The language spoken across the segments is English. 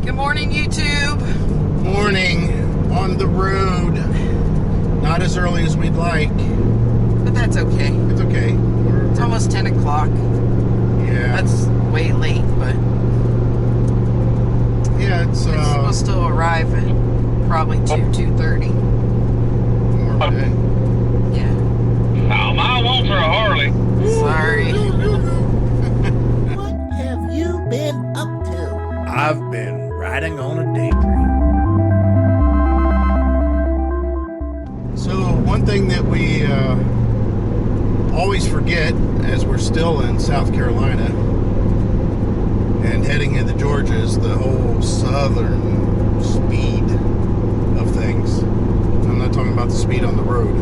Good morning, YouTube. Morning on the road. Not as early as we'd like. But that's okay. It's okay. It's almost 10 o'clock. Yeah. That's way late, but yeah, we'll still arrive at probably 2:30. More day. Yeah. Now, my won't for a Harley. Sorry. What have you been up to? I've been riding on a daydream. So one thing that we always forget as we're still in South Carolina and heading into Georgia is the whole southern speed of things. I'm not talking about the speed on the road,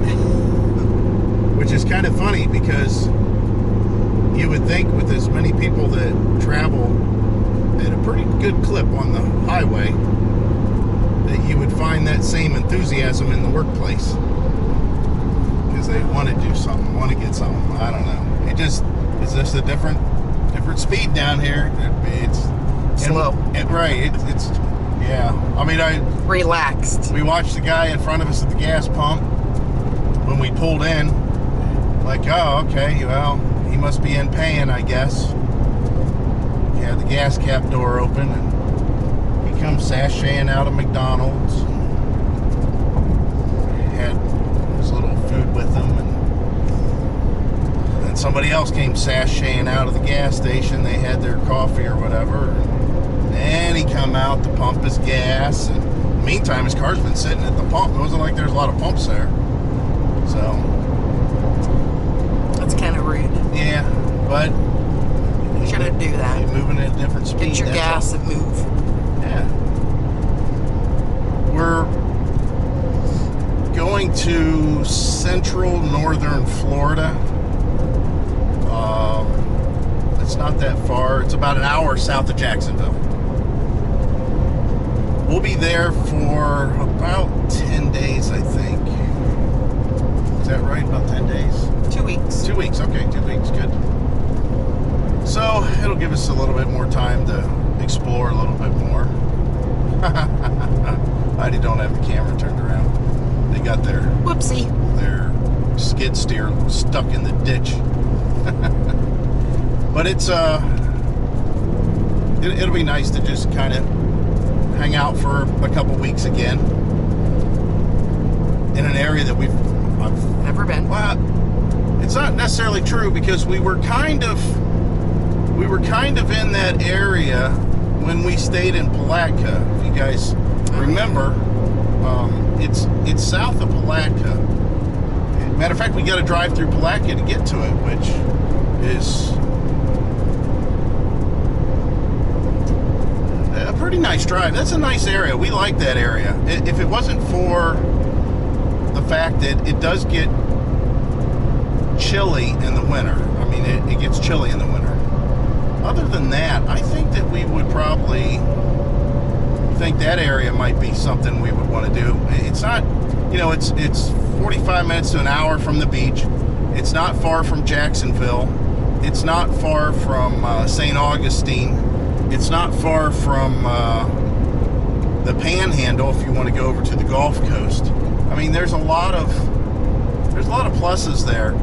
which is kind of funny because you would think with as many people that travel at a pretty good clip on the highway that you would find that same enthusiasm in the workplace because they want to do something, want to get something. I don't know. It's just a different speed down here. It's Slow. Right. It's yeah. I mean, Relaxed. we watched the guy in front of us at the gas pump when we pulled in. Like, oh, okay, well, he must be in pain, I guess. He had the gas cap door open, and he comes sashaying out of McDonald's. Had his little food with him, and then somebody else came sashaying out of the gas station. They had their coffee or whatever, and he come out to pump his gas. And in the meantime, his car's been sitting at the pump. It wasn't like there's a lot of pumps there, so. That's kind of rude. Yeah, but You shouldn't do that. you're moving at a different speed. Get your that's gas all. and move. Yeah. We're going to central northern Florida. It's not that far. It's about an hour south of Jacksonville. We'll be there for about 10 days, I think. Is that right? About 10 days? 2 weeks. 2 weeks, okay, 2 weeks, good. So it'll give us a little bit more time to explore a little bit more. I don't have the camera turned around. They got their Whoopsie. skid steer stuck in the ditch. But it's it'll be nice to just kind of hang out for a couple weeks again in an area that I've Never been. well, it's not necessarily true because we were kind of in that area when we stayed in Palatka. If you guys remember, it's south of Palatka. Matter of fact, we got to drive through Palatka to get to it, which is a pretty nice drive. That's a nice area. We like that area. If it wasn't for the fact that it does get chilly in the winter. I mean, it gets chilly in the winter. Other than that, I think that we would probably think that area might be something we would want to do. It's not, it's 45 minutes to an hour from the beach. It's not far from Jacksonville. It's not far from St. Augustine. It's not far from the Panhandle if you want to go over to the Gulf Coast. I mean, there's a lot of pluses there.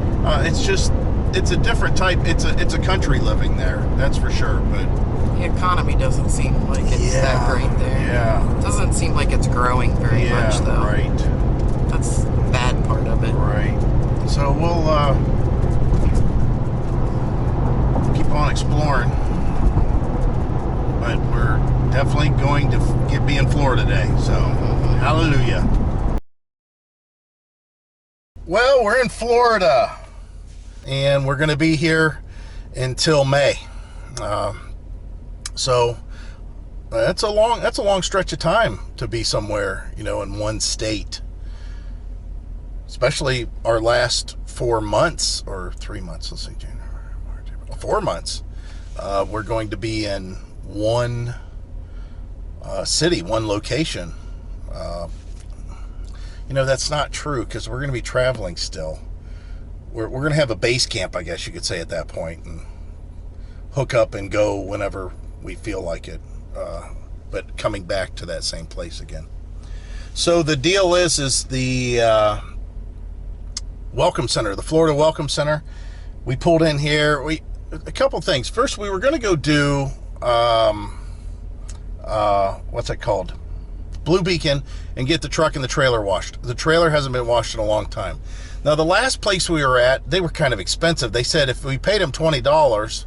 It's a different type. It's a country living there. That's for sure. But The economy doesn't seem like it's that great there. Yeah. It doesn't seem like it's growing very much, though. Right. That's the bad part of it. Right. So we'll keep on exploring. But we're definitely going to be in Florida today. So hallelujah. Well, we're in Florida, and we're going to be here until May. So that's a long stretch of time to be somewhere, in one state. Especially our last 4 months or 3 months. Let's see, January, March, April, 4 months. We're going to be in one city, one location. That's not true because we're going to be traveling still. We're going to have a base camp, I guess you could say, at that point, and hook up and go whenever we feel like it. but coming back to that same place again. So the deal is the Welcome Center, the Florida Welcome Center. We pulled in here. A couple things. First, we were going to go do what's it called? Blue Beacon, and get the truck and the trailer washed. The trailer hasn't been washed in a long time. Now, the last place we were at, they were kind of expensive. They said if we paid them $20,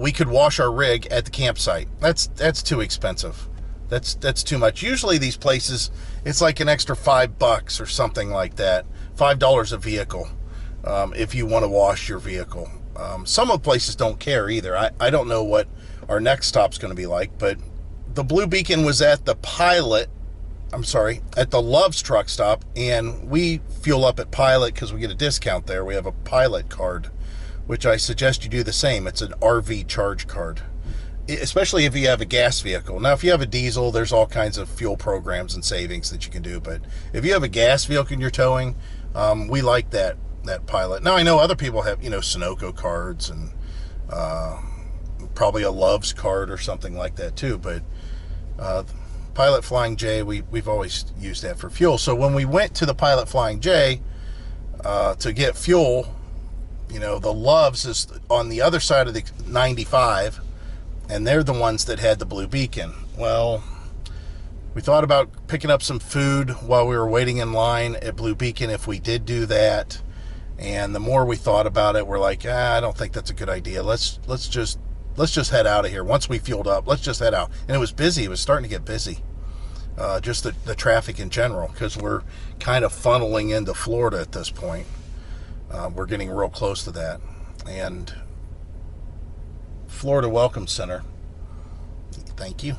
we could wash our rig at the campsite. That's too expensive. That's too much. Usually these places, it's like an extra $5 or something like that. $5 a vehicle if you want to wash your vehicle. Some of the places don't care either. I don't know what our next stop's going to be like, but the Blue Beacon was at the at the Love's truck stop, and we fuel up at Pilot because we get a discount there. We have a Pilot card, which I suggest you do the same. It's an RV charge card, especially if you have a gas vehicle. Now, if you have a diesel, there's all kinds of fuel programs and savings that you can do, but if you have a gas vehicle you're towing, we like that Pilot. Now, I know other people have, Sunoco cards and probably a Love's card or something like that too, but Pilot Flying J, we've always used that for fuel. So when we went to the Pilot Flying J to get fuel, the Love's is on the other side of the 95, and they're the ones that had the Blue Beacon. Well, we thought about picking up some food while we were waiting in line at Blue Beacon if we did do that. And the more we thought about it, we're like, I don't think that's a good idea. Let's just head out of here. Once we fueled up, let's just head out. And it was busy. It was starting to get busy. Just the traffic in general, because we're kind of funneling into Florida at this point. We're getting real close to that. And Florida Welcome Center, thank you.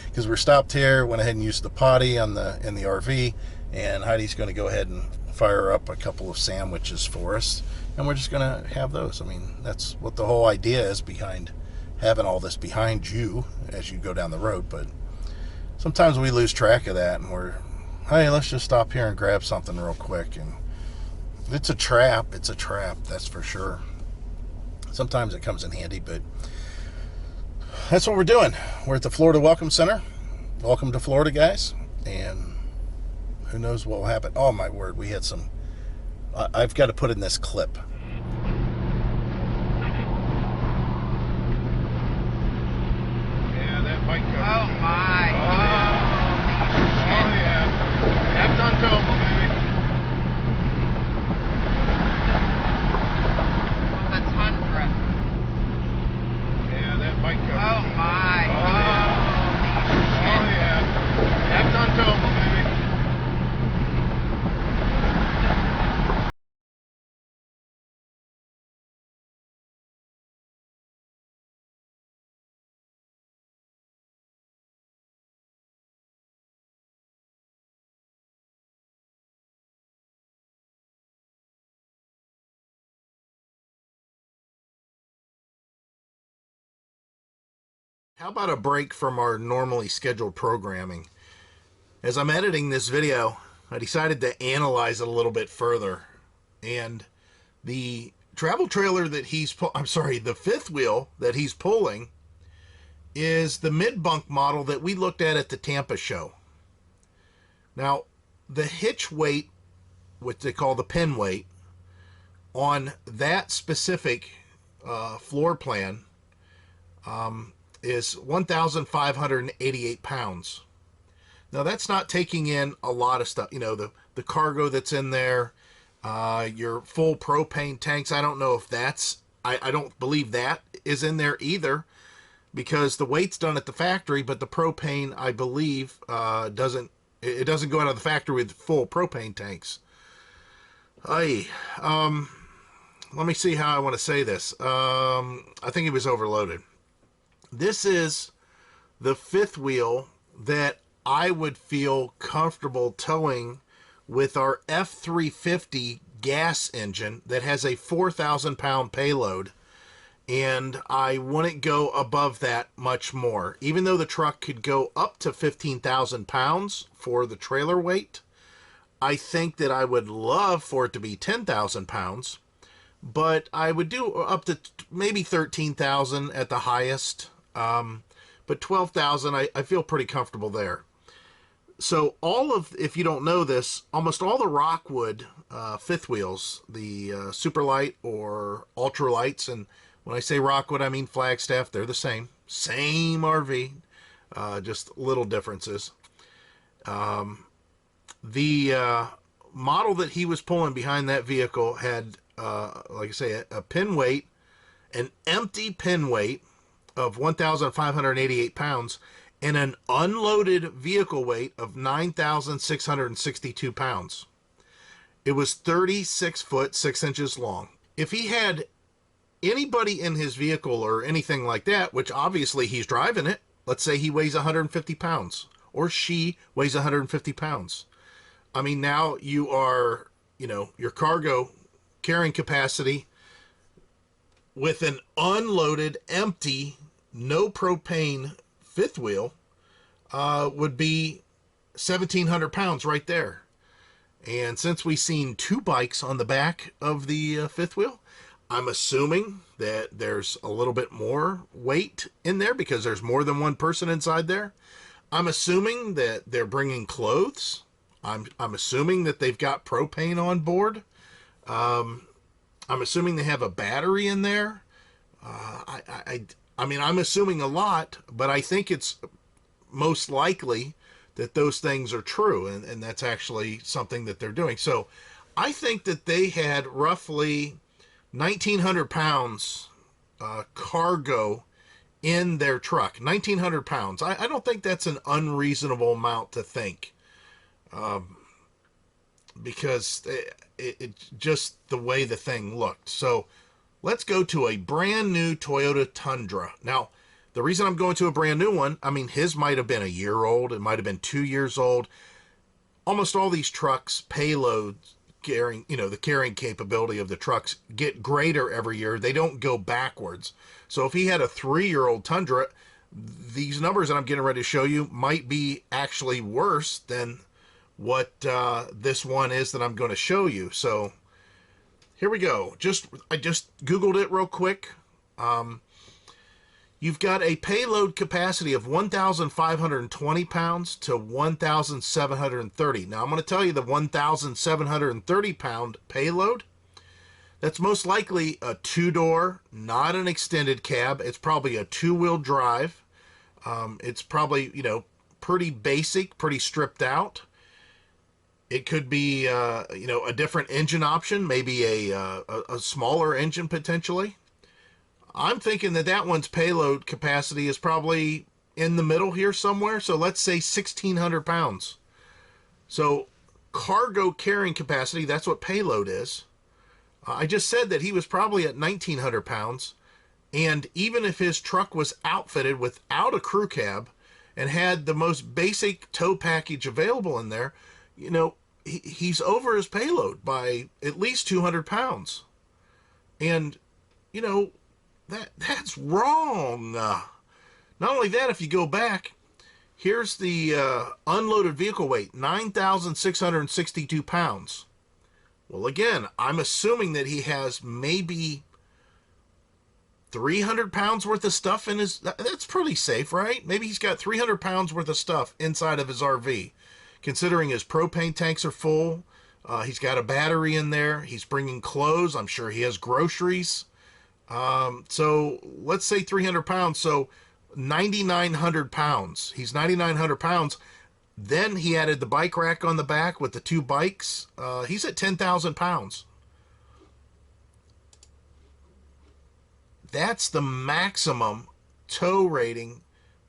Because we're stopped here, went ahead and used the potty in the RV, and Heidi's going to go ahead and fire up a couple of sandwiches for us, and we're just going to have those. I mean, that's what the whole idea is behind having all this behind you as you go down the road. But sometimes we lose track of that, and hey, let's just stop here and grab something real quick. And it's a trap, that's for sure. Sometimes it comes in handy, but that's what we're doing. We're at the Florida Welcome Center. Welcome to Florida, guys. And who knows what will happen. Oh, my word. We had some... I've got to put in this clip. Yeah, that might go. Oh, my. Oh, yeah. That's untowable, baby. Well, the Tundra. Yeah, that might go. Oh, my. Oh, yeah. That's untowable, baby. How about a break from our normally scheduled programming? As I'm editing this video, I decided to analyze it a little bit further. And the travel trailer that the fifth wheel that he's pulling is the mid-bunk model that we looked at the Tampa show. Now, the hitch weight, what they call the pin weight, on that specific floor plan is 1,588 pounds. Now, that's not taking in a lot of stuff. The cargo that's in there, your full propane tanks. I don't know if that's... I don't believe that is in there either, because the weight's done at the factory, but the propane, I believe, doesn't go out of the factory with full propane tanks. Let me see how I want to say this. I think it was overloaded. This is the fifth wheel that I would feel comfortable towing with our F350 gas engine that has a 4,000 pound payload, and I wouldn't go above that much more. Even though the truck could go up to 15,000 pounds for the trailer weight, I think that I would love for it to be 10,000 pounds, but I would do up to maybe 13,000 at the highest. but 12,000, I feel pretty comfortable there. So if you don't know this, almost all the Rockwood fifth wheels, the super light or ultra lights, and when I say Rockwood, I mean Flagstaff, they're the same RV, just little differences. The model that he was pulling behind that vehicle had, like I say, a pin weight, an empty pin weight of 1,588 pounds, and an unloaded vehicle weight of 9,662 pounds. It was 36 foot 6 inches long. If he had anybody in his vehicle or anything like that, which obviously he's driving it, let's say he weighs 150 pounds or she weighs 150 pounds. I mean, now you are, your cargo carrying capacity with an unloaded, empty, no propane fifth wheel would be 1,700 pounds right there. And since we've seen 2 bikes on the back of the fifth wheel, I'm assuming that there's a little bit more weight in there because there's more than one person inside there. I'm assuming that they're bringing clothes. I'm assuming that they've got propane on board. I'm assuming they have a battery in there. I mean, I'm assuming a lot, but I think it's most likely that those things are true, and that's actually something that they're doing. So I think that they had roughly 1,900 pounds cargo in their truck. 1,900 pounds. I don't think that's an unreasonable amount to think, because it just the way the thing looked. So let's go to a brand new Toyota Tundra. Now, the reason I'm going to a brand new one, I mean, his might have been a year old. It might have been 2 years old. Almost all these trucks, payloads, carrying, the carrying capability of the trucks get greater every year. They don't go backwards. So if he had a 3-year-old Tundra, these numbers that I'm getting ready to show you might be actually worse than what this one is that I'm going to show you. So here we go. I just Googled it real quick. You've got a payload capacity of 1,520 pounds to 1,730. Now, I'm going to tell you the 1,730 pound payload. That's most likely a 2-door, not an extended cab. It's probably a 2-wheel drive. It's probably, pretty basic, pretty stripped out. It could be, a different engine option, maybe a smaller engine potentially. I'm thinking that one's payload capacity is probably in the middle here somewhere. So let's say 1,600 pounds. So cargo carrying capacity, that's what payload is. I just said that he was probably at 1,900 pounds. And even if his truck was outfitted without a crew cab and had the most basic tow package available in there, he's over his payload by at least 200 pounds. And, that's wrong. Not only that, if you go back, here's the unloaded vehicle weight, 9,662 pounds. Well, again, I'm assuming that he has maybe 300 pounds worth of stuff in his... That's pretty safe, right? Maybe he's got 300 pounds worth of stuff inside of his RV. Considering his propane tanks are full, he's got a battery in there. He's bringing clothes. I'm sure he has groceries. So let's say 300 pounds. So 9,900 pounds. He's 9,900 pounds. Then he added the bike rack on the back with the 2 bikes. He's at 10,000 pounds. That's the maximum tow rating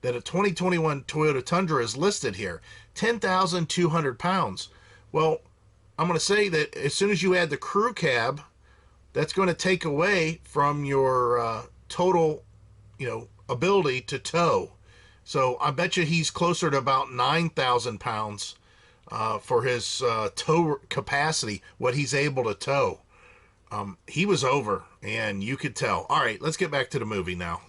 that a 2021 Toyota Tundra is listed here. 10,200 pounds. Well, I'm going to say that as soon as you add the crew cab, that's going to take away from your total, ability to tow. So I bet you he's closer to about 9,000 pounds for his tow capacity, what he's able to tow. He was over, and you could tell. All right, let's get back to the movie now.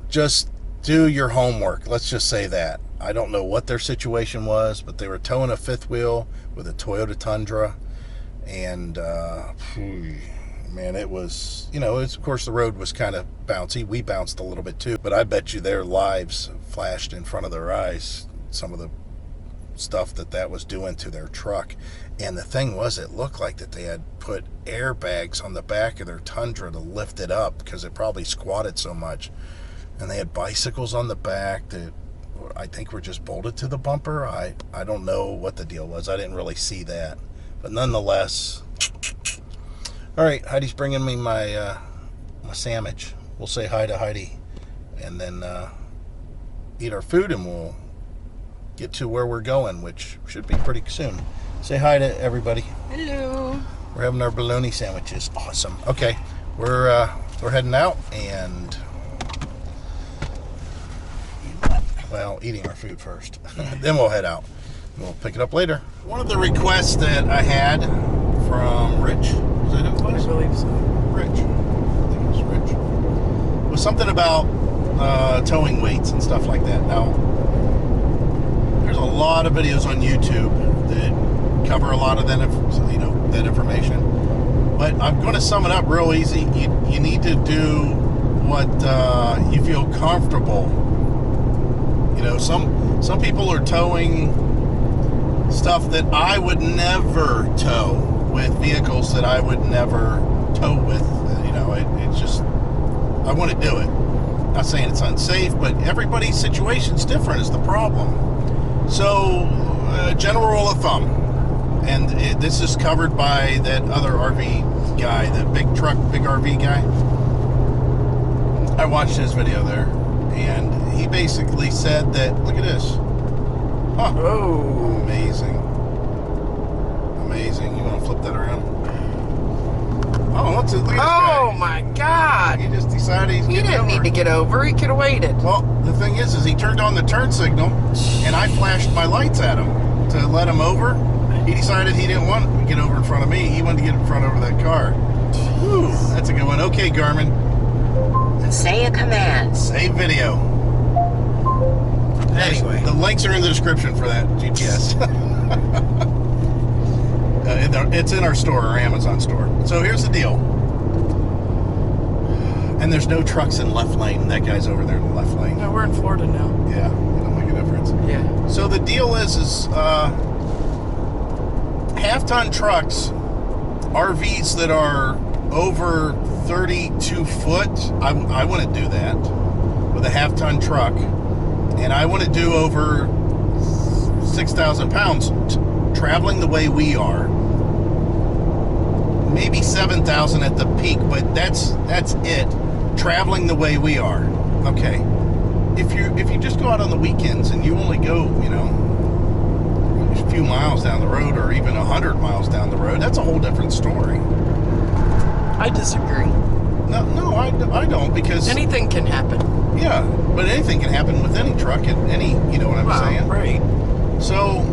Just do your homework. Let's just say that. I don't know what their situation was, but they were towing a fifth wheel with a Toyota Tundra, and Man, it was, of course the road was kind of bouncy. We bounced a little bit too, but I bet you their lives flashed in front of their eyes, some of the stuff that was doing to their truck. And the thing was, it looked like that they had put airbags on the back of their Tundra to lift it up because it probably squatted so much. And they had bicycles on the back that I think were just bolted to the bumper. I don't know what the deal was. I didn't really see that. But nonetheless, all right, Heidi's bringing me my sandwich. We'll say hi to Heidi and then eat our food, and we'll get to where we're going, which should be pretty soon. Say hi to everybody. Hello. We're having our bologna sandwiches. Awesome. Okay, we're heading out and, well, eating our food first. Then we'll head out. We'll pick it up later. One of the requests that I had from Rich, was that who it was? I believe so. Rich. I think it was Rich. Was something about towing weights and stuff like that. Now, there's a lot of videos on YouTube that cover a lot of that, that information. But I'm going to sum it up real easy. You need to do what you feel comfortable. Some people are towing stuff that I would never tow with vehicles that I would never tow with. It's just, I want to do it. Not saying it's unsafe, but everybody's situation's different is the problem. So, general rule of thumb, and this is covered by that other RV guy, the big truck, big RV guy. I watched his video there, and he basically said that, look at this. Huh. Oh. Amazing. Amazing. You want to flip that around? Oh, look at this guy. Oh my God. He just decided he's He getting didn't over. need to get over. He could have waited. Well, the thing is he turned on the turn signal, and I flashed my lights at him to let him over. He decided he didn't want to get over in front of me. He wanted to get in front of that car. Whew, that's a good one. Okay, Garmin. Say a command. Save video. Anyway. The links are in the description for that GPS. It's in our store, our Amazon store. So here's the deal. And there's no trucks in left lane. That guy's over there in the left lane. No, we're in Florida now. Yeah, it don't make a difference. Yeah. So the deal is half-ton trucks, RVs that are over 32 foot, I want to do that with a half-ton truck. And I want to do over 6,000 pounds traveling the way we are. Maybe 7,000 at the peak, but that's it. Traveling the way we are. Okay. If you just go out on the weekends and you only go, a few miles down the road or even 100 miles down the road, that's a whole different story. I disagree. No, I don't, because Anything can happen. yeah, but anything can happen with any truck and any, you know what I'm saying? Right. So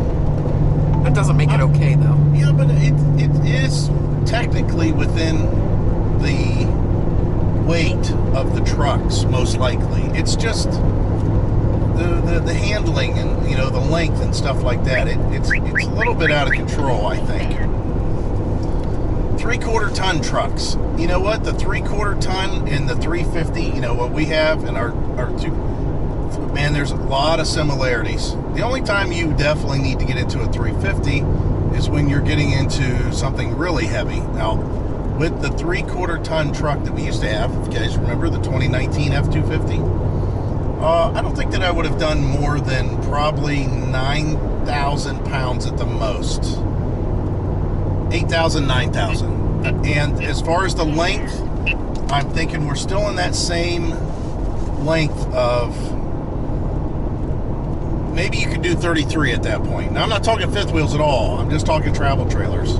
That doesn't make it okay, though. yeah, but it is technically within the weight of the trucks, most likely. It's just the handling and the length and stuff like that. It's a little bit out of control, I think. 3/4 ton trucks. You know what? The 3/4 ton and the 350. What we have in our two. Man, there's a lot of similarities. The only time you definitely need to get into a 350 is when you're getting into something really heavy. Now, with the 3/4 ton truck that we used to have, if you guys remember the 2019 F-250, I don't think that I would have done more than probably 9,000 pounds at the most. 8,000, 9,000. And as far as the length, I'm thinking we're still in that same length of, maybe you could do 33 at that point. Now, I'm not talking fifth wheels at all. I'm just talking travel trailers.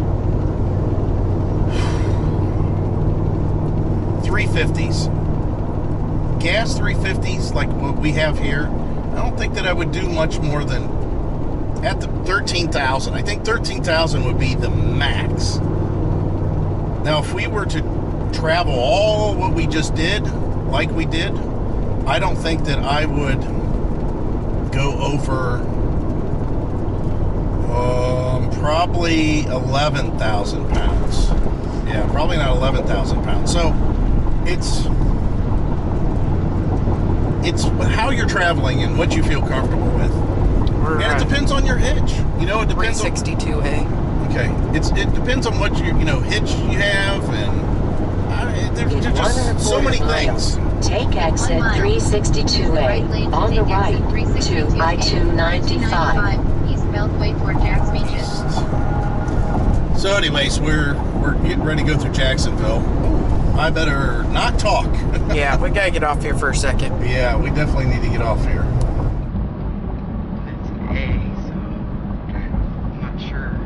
350s. Gas 350s like what we have here, I don't think that I would do much more than at the 13,000. I think 13,000 would be the max. Now, if we were to travel all what we just did, like we did, I don't think that I would go over probably 11,000 pounds. Yeah, probably not 11,000 pounds. So it's how you're traveling and what you feel comfortable with. We're And it depends on your hitch. You know, it depends 362A. Okay, it depends on what hitch you have, and there's In just so 1.25 many miles, things. take exit 362A on the right to I-295. East Beltway toward Jack's Beaches. So anyways, we're getting ready to go through Jacksonville. I better not talk. Yeah, we gotta get off here for a second. Yeah, we definitely need to get off here. It's A, so I'm not sure.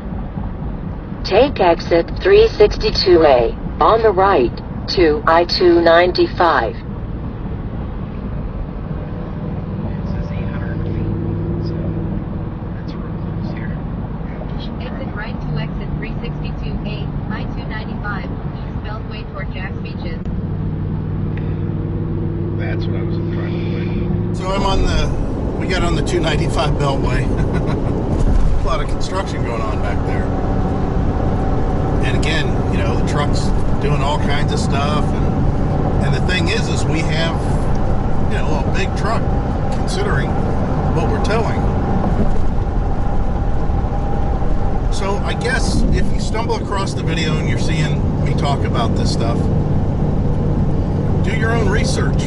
Take exit 362A on the right to I-295. It says 800 feet, so that's real close here. Exit right to exit 362A, I-295, East Beltway toward Jack's Beaches. That's what I was trying to put. So we got on the 295 Beltway. A lot of construction going on back there. And again, the truck's doing all kinds of stuff. And the thing is we have, a big truck considering what we're towing. So I guess if you stumble across the video and you're seeing me talk about this stuff, do your own research.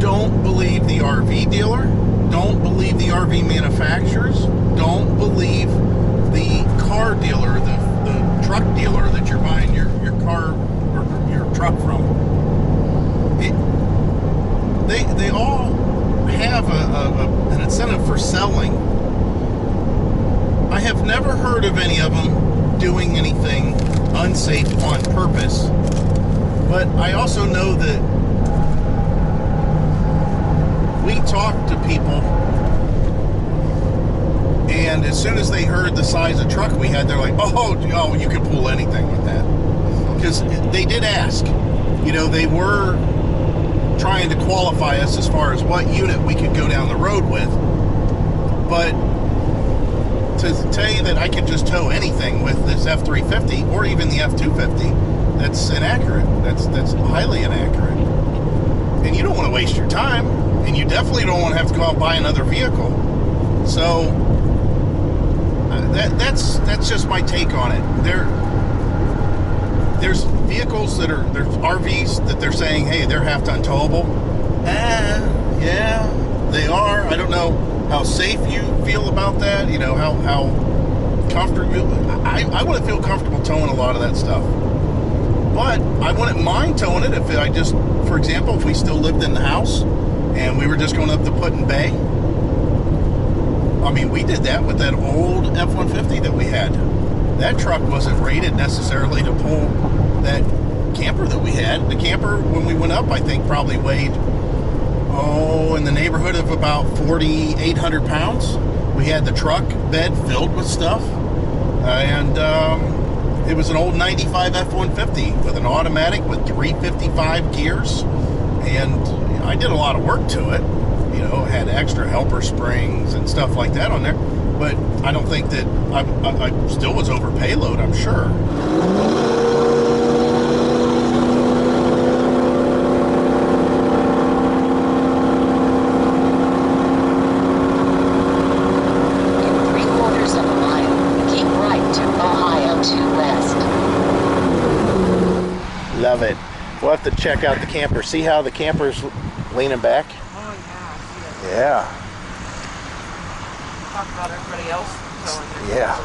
Don't believe the RV dealer. Don't believe the RV manufacturers. Don't believe the car dealer, the truck dealer that you're buying your car or your truck from. They all have an incentive for selling. I have never heard of any of them doing anything unsafe on purpose. But I also know that we talked to people, and as soon as they heard the size of truck we had, they're like, oh, you could pull anything with that. Because they did ask. They were trying to qualify us as far as what unit we could go down the road with. But to tell you that I could just tow anything with this F350 or even the F250, that's inaccurate. That's highly inaccurate. And you don't want to waste your time. And you definitely don't want to have to go out and buy another vehicle. So that's just my take on it. There's vehicles there's RVs that they're saying, hey, they're half-ton towable. Yeah, they are. I don't know how safe you feel about that. How comfortable. I wouldn't feel comfortable towing a lot of that stuff. But I wouldn't mind towing it if I just, for example, if we still lived in the house and we were just going up to Put in Bay. I mean, we did that with that old F-150 that we had. That truck wasn't rated necessarily to pull that camper that we had. The camper, when we went up, I think probably weighed, in the neighborhood of about 4,800 pounds. We had the truck bed filled with stuff. And it was an old 95 F-150 with an automatic with 355 gears. And I did a lot of work to it. Had extra helper springs and stuff like that on there. But I don't think that I still was over payload, I'm sure. In 3/4 of a mile, keep right to Ohio 2 West. Love it. We'll have to check out the camper. See how the camper's leaning back? Oh, yeah. Yeah. Talk about everybody else going there. Yeah.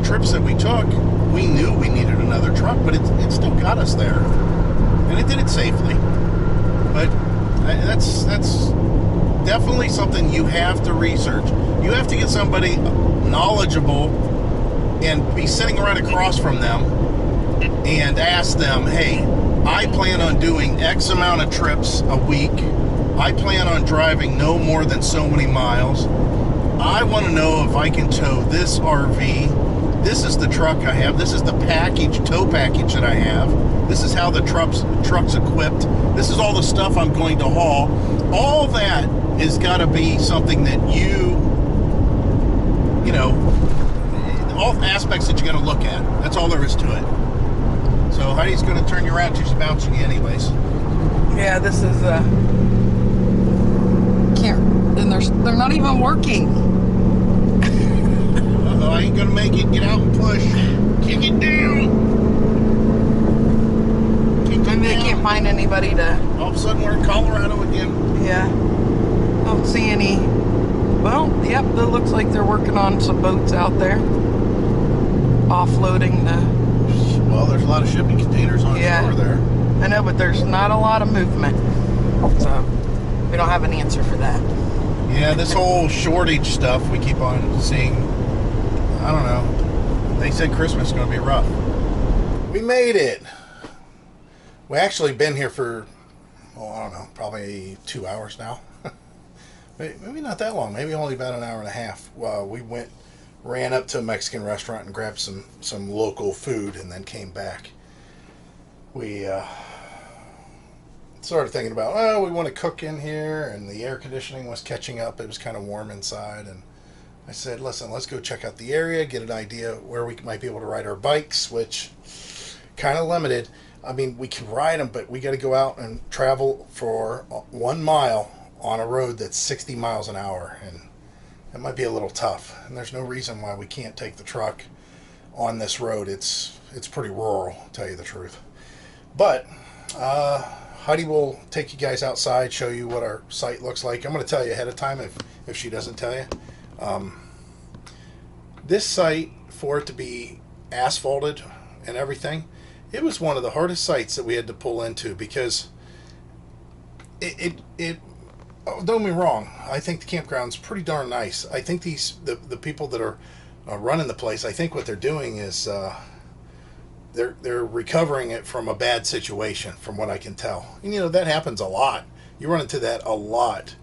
trips that we took, we knew we needed another truck, but it still got us there. And it did it safely. But that's definitely something you have to research. You have to get somebody knowledgeable and be sitting right across from them and ask them, hey, I plan on doing X amount of trips a week. I plan on driving no more than so many miles. I want to know if I can tow this RV. This is the truck I have. This is the tow package that I have. This is how the truck's equipped. This is all the stuff I'm going to haul. All that is got to be something that you know, all aspects that you got to look at. That's all there is to it. So Heidi's going to turn you around. She's bouncing you anyways. Yeah, this is and they're not even working. Uh-oh, I ain't going to make it. Get out and push. Kick it down. Maybe they can't find anybody to... All of a sudden we're in Colorado again. Yeah. Don't see any... Well, yep, it looks like they're working on some boats out there. Offloading the... Well, there's a lot of shipping containers on shore there. I know, but there's not a lot of movement. So, we don't have an answer for that. Yeah, this whole shortage stuff we keep on seeing, I don't know. They said Christmas is going to be rough. We made it. We actually been here for, I don't know, probably 2 hours now. Maybe not that long. Maybe only about an hour and a half. We ran up to a Mexican restaurant and grabbed some local food and then came back. We started thinking about, we want to cook in here, and the air conditioning was catching up. It was kind of warm inside, and I said, listen, let's go check out the area, get an idea where we might be able to ride our bikes, which kind of limited. I mean, we can ride them, but we got to go out and travel for 1 mile on a road that's 60 miles an hour, and it might be a little tough. And there's no reason why we can't take the truck on this road. It's pretty rural, to tell you the truth. But Heidi will take you guys outside, show you what our site looks like. I'm going to tell you ahead of time if she doesn't tell you. This site, for it to be asphalted and everything, it was one of the hardest sites that we had to pull into, because it don't get me wrong, I think the campground's pretty darn nice. I think the people that are running the place, I think what they're doing is they're recovering it from a bad situation, from what I can tell. And that happens a lot. You run into that a lot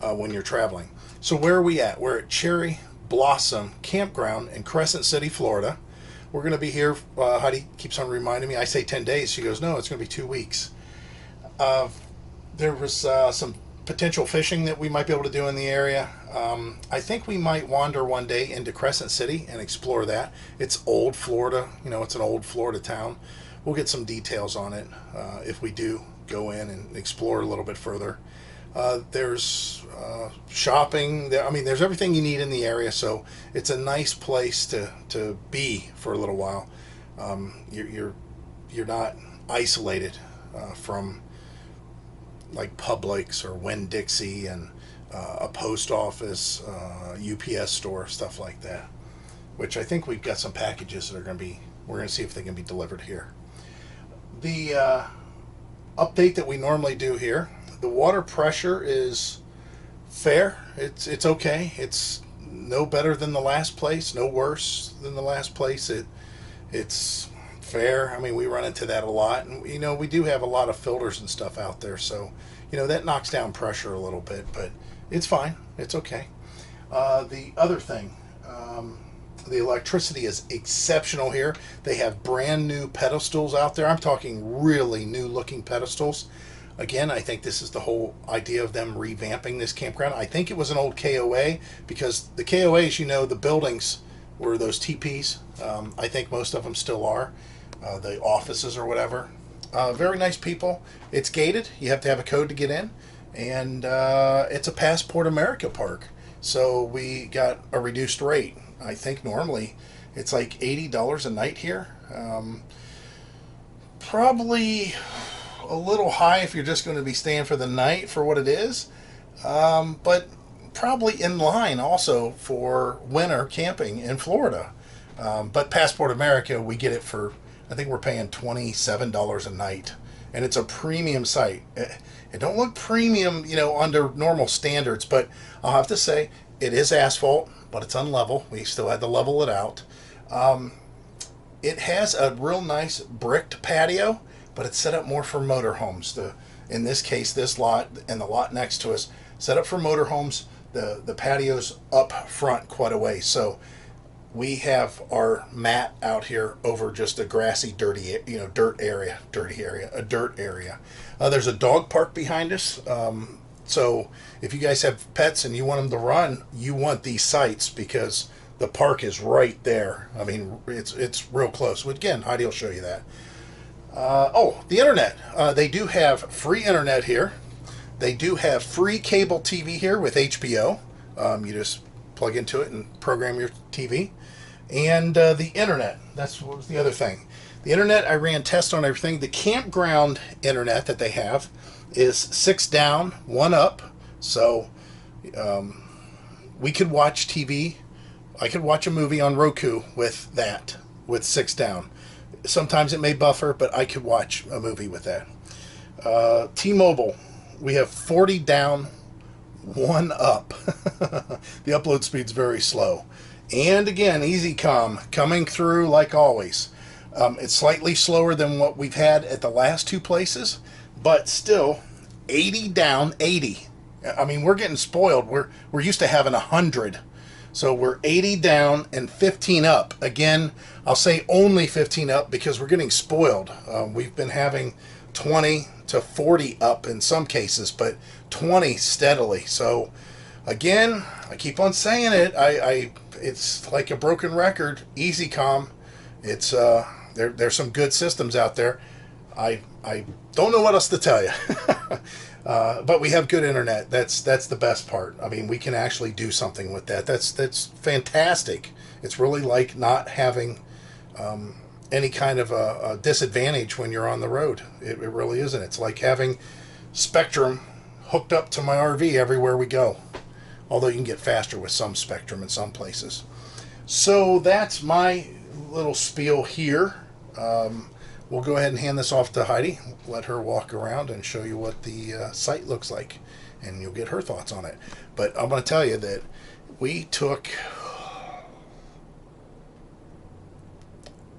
when you're traveling. So where are we at? We're at Cherry Blossom Campground in Crescent City, Florida. We're going to be here, Heidi keeps on reminding me, I say 10 days. She goes, no, it's going to be 2 weeks. There was some potential fishing that we might be able to do in the area. I think we might wander one day into Crescent City and explore that. It's old Florida, it's an old Florida town. We'll get some details on it if we do go in and explore a little bit further. There's shopping. There's everything you need in the area, so it's a nice place to be for a little while. You're not isolated from like Publix or Winn-Dixie and a post office, UPS store, stuff like that. Which I think we've got some packages that we're going to see if they can be delivered here. The update that we normally do here, the water pressure is fair. It's okay. It's no better than the last place, no worse than the last place. It's fair. We run into that a lot, and we do have a lot of filters and stuff out there, so that knocks down pressure a little bit, but it's fine. It's okay. The other thing, the electricity is exceptional here. They have brand new pedestals out there. I'm talking really new looking pedestals. Again, I think this is the whole idea of them revamping this campground. I think it was an old KOA, because the KOAs, the buildings were those teepees. I think most of them still are. The offices or whatever. Very nice people. It's gated. You have to have a code to get in. And it's a Passport America park. So we got a reduced rate. I think normally it's like $80 a night here. Probably a little high if you're just going to be staying for the night for what it is. But probably in line also for winter camping in Florida. But Passport America, we get it for, I think we're paying $27 a night, and it's a premium site. It don't look premium, under normal standards, but I'll have to say it is asphalt, but it's unlevel. We still had to level it out. It has a real nice bricked patio, but it's set up more for motorhomes. In this case, this lot and the lot next to us, set up for motorhomes. The patio's up front quite a way, so we have our mat out here over just a grassy, dirty, dirt area. There's a dog park behind us. So if you guys have pets and you want them to run, you want these sites because the park is right there. I mean, it's real close. Again, Heidi will show you that. The internet. They do have free internet here. They do have free cable TV here with HBO. You just plug into it and program your TV. And the internet. What was the other thing. The internet, I ran tests on everything. The Campground internet that they have is 6 down, 1 up. So we could watch TV. I could watch a movie on Roku with 6 down. Sometimes it may buffer, but I could watch a movie with that. T-Mobile, we have 40 down, 1 up. The upload speed's very slow. And again, EasyCom coming through like always. It's slightly slower than what we've had at the last 2 places, but still 80 down, 80. I mean, we're getting spoiled. We're used to having 100. So we're 80 down and 15 up. Again, I'll say only 15 up because we're getting spoiled. We've been having 20 to 40 up in some cases, but 20 steadily. So again, I keep on saying it. It's like a broken record. EasyCom. It's there's some good systems out there. I don't know what else to tell you. But we have good internet. That's the best part. I mean, we can actually do something with that. That's fantastic. It's really like not having any kind of a disadvantage when you're on the road. It really isn't. It's like having Spectrum hooked up to my RV everywhere we go. Although you can get faster with some Spectrum in some places. So that's my little spiel here. We'll go ahead and hand this off to Heidi. Let her walk around and show you what the site looks like. And you'll get her thoughts on it. But I'm going to tell you that we took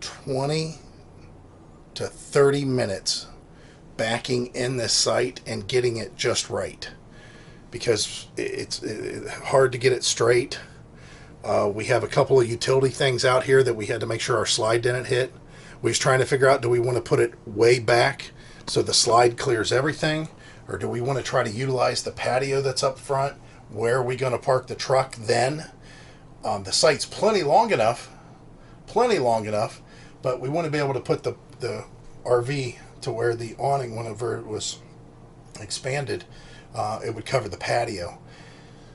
20 to 30 minutes backing in this site and getting it just right. Because it's hard to get it straight. We have a couple of utility things out here that we had to make sure our slide didn't hit. We was trying to figure out, do we want to put it way back so the slide clears everything? Or do we want to try to utilize the patio that's up front? Where are we going to park the truck then? The site's plenty long enough, but we want to be able to put the RV to where the awning, whenever it was expanded, it would cover the patio.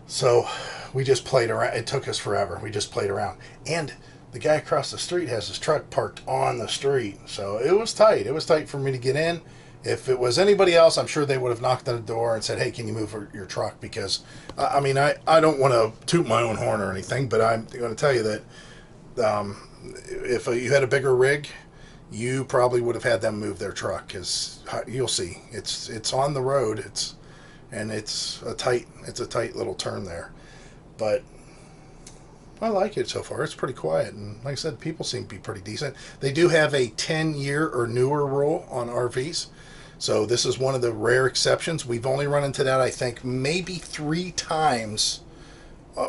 So we just played around. It took us forever. We just played around. And the guy across the street has his truck parked on the street. So it was tight. It was tight for me to get in. If it was anybody else, I'm sure they would have knocked on the door and said, hey, can you move your truck? Because, I mean, I don't want to toot my own horn or anything, but I'm going to tell you that if you had a bigger rig, you probably would have had them move their truck. Because you'll see. It's on the road. It's a tight little turn there. But I like it so far. It's pretty quiet, and like I said, people seem to be pretty decent. They do have a 10-year or newer rule on RVs, so this is one of the rare exceptions. We've only run into that, I think, maybe 3 times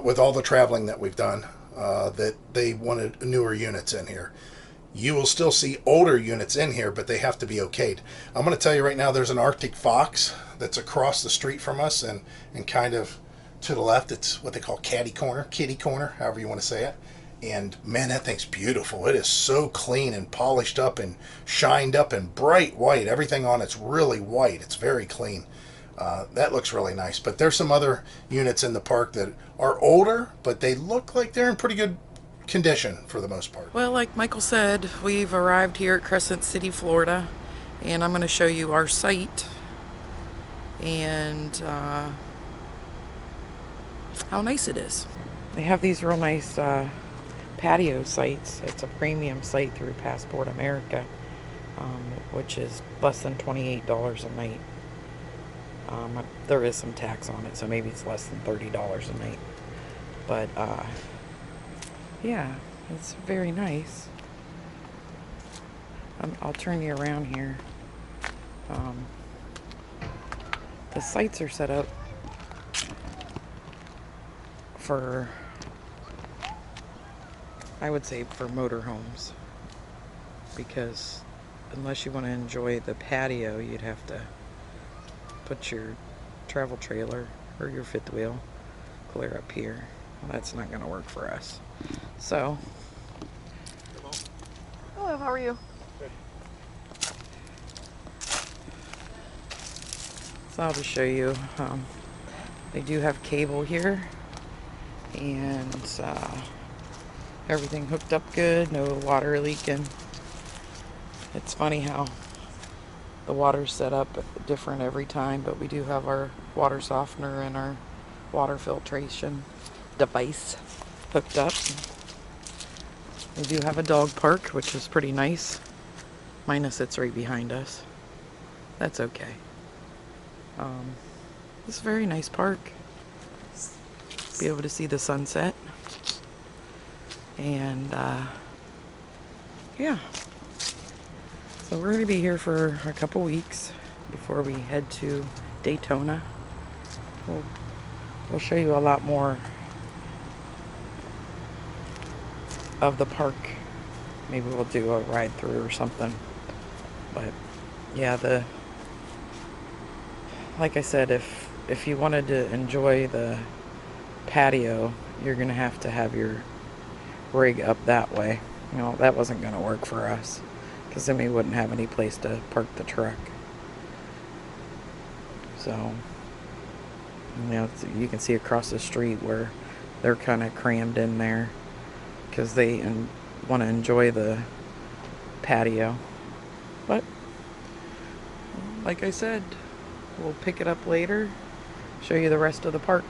with all the traveling that we've done, that they wanted newer units in here. You will still see older units in here, but they have to be okayed. I'm going to tell you right now, there's an Arctic Fox that's across the street from us, and kind of to the left. It's what they call kitty corner, however you want to say it. And man, that thing's beautiful. It is so clean and polished up and shined up and bright white. Everything on it's really white. It's very clean. That looks really nice. But there's some other units in the park that are older, but they look like they're in pretty good condition for the most part. Well, like Michael said, we've arrived here at Crescent City, Florida, and I'm going to show you our site and how nice it is. They have these real nice patio sites. It's a premium site through Passport America, which is less than $28 a night. There is some tax on it, so maybe it's less than $30 a night. But yeah, it's very nice. I'll turn you around here. The sites are set up for, I would say, for motorhomes, because unless you want to enjoy the patio, you'd have to put your travel trailer or your fifth wheel clear up here. Well, that's not going to work for us. So, hello, how are you? So I'll just show you. They do have cable here, and everything hooked up good, no water leaking. It's funny how the water's set up different every time, but we do have our water softener and our water filtration device hooked up. We do have a dog park, which is pretty nice, minus it's right behind us. That's okay. It's a very nice park. Be able to see the sunset. And yeah. So we're going to be here for a couple weeks before we head to Daytona. We'll show you a lot more of the park. Maybe we'll do a ride through or something. But yeah, like I said, if you wanted to enjoy the patio, you're gonna have to have your rig up that way. You know, that wasn't gonna work for us, because then we wouldn't have any place to park the truck. So, you know, you can see across the street where they're kind of crammed in there because they want to enjoy the patio. But like I said, we'll pick it up later, show you the rest of the park.